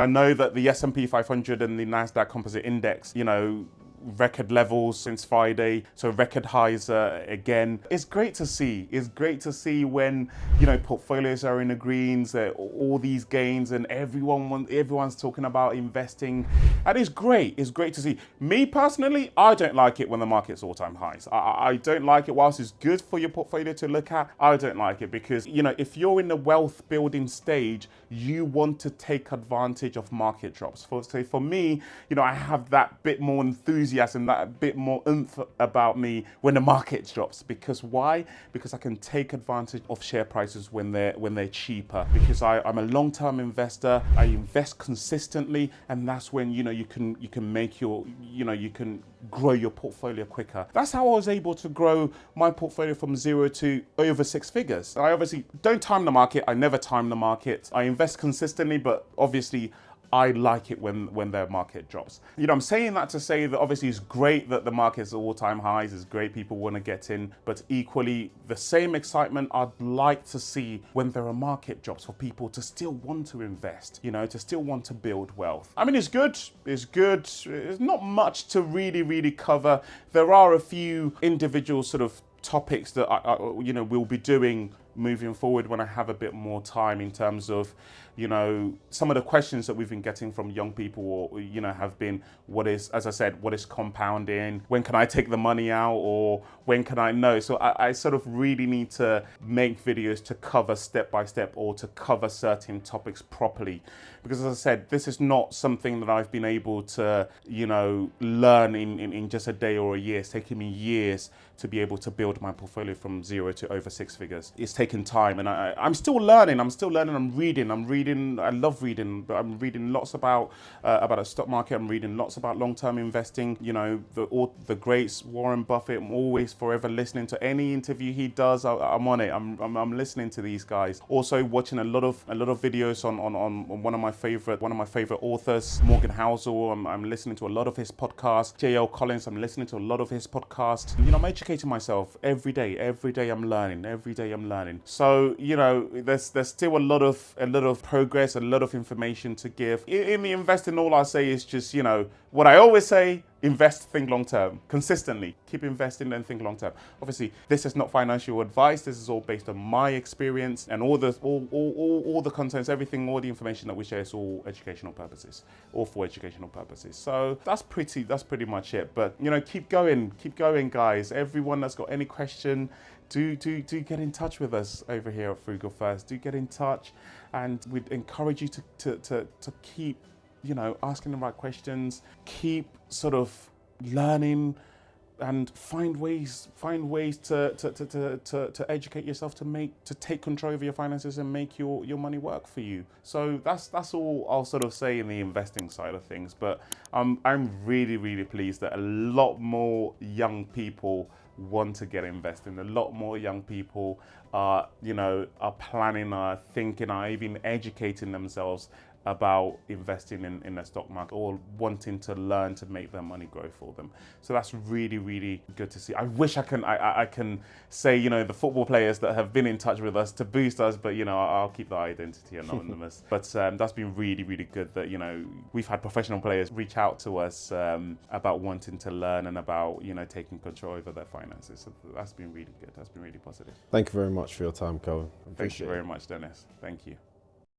I know that the S&P 500 and the Nasdaq Composite Index, record levels since Friday, so record highs again. It's great to see. It's great to see when portfolios are in the greens, all these gains, and everyone's talking about investing, and it's great. It's great to see. Me personally, I don't like it when the market's all-time highs. I don't like it. Whilst it's good for your portfolio to look at, I don't like it because if you're in the wealth building stage, you want to take advantage of market drops. For me, I have that bit more enthusiasm, that bit more oomph about me when the market drops. Because why? Because I can take advantage of share prices when they're cheaper. Because I'm a long-term investor. I invest consistently, and that's when you can make you can grow your portfolio quicker. That's how I was able to grow my portfolio from 0 to over 6 figures. I obviously don't time the market. I never time the market. I invest consistently, but obviously I like it when the market drops. I'm saying that to say that obviously it's great that the market's all-time highs. It's great people want to get in, but equally the same excitement I'd like to see when there are market drops for people to still want to invest, to still want to build wealth. I mean, it's good. It's good. There's not much to really cover. There are a few individual sort of topics that we'll be doing moving forward when I have a bit more time, in terms of some of the questions that we've been getting from young people, or have been, what is compounding, when can I take the money out, or when can I know? So I sort of really need to make videos to cover step by step, or to cover certain topics properly, because as I said, this is not something that I've been able to learn in just a day or a year. It's taken me years to be able to build my portfolio from 0 to over 6 figures. It's taken time, and I'm still learning. I'm reading. I love reading, but I'm reading lots about the stock market. I'm reading lots about long-term investing. The greats, Warren Buffett. I'm always forever listening to any interview he does. I'm on it. I'm listening to these guys. Also watching a lot of videos on one of my favorite authors, Morgan Housel. I'm listening to a lot of his podcasts. J.L. Collins. I'm listening to a lot of his podcasts. I'm educating myself every day. Every day I'm learning. So there's still a lot of progress, a lot of information to give. In the investing, all I say is just, what I always say: invest, think long term, consistently. Keep investing and think long term. Obviously, this is not financial advice. This is all based on my experience, and all the contents, everything, all the information that we share is all educational purposes, all for educational purposes. So that's pretty much it. But keep going, guys. Everyone that's got any question, do get in touch with us over here at Frugal First. Do get in touch, and we'd encourage you to keep asking the right questions, keep sort of learning, and find ways to educate yourself, to take control of your finances and make your money work for you. So that's all I'll sort of say in the investing side of things. But I'm really pleased that a lot more young people want to get investing. A lot more young people are planning, are thinking, are even educating themselves about investing in the stock market, or wanting to learn to make their money grow for them. So that's really good to see. I wish I can say the football players that have been in touch with us to boost us, but I'll keep the identity anonymous. But that's been really good that we've had professional players reach out to us about wanting to learn and about taking control over their finances. So that's been really good. That's been really positive. Thank you very much for your time, Colin. Thank you very much, Dennis. Thank you.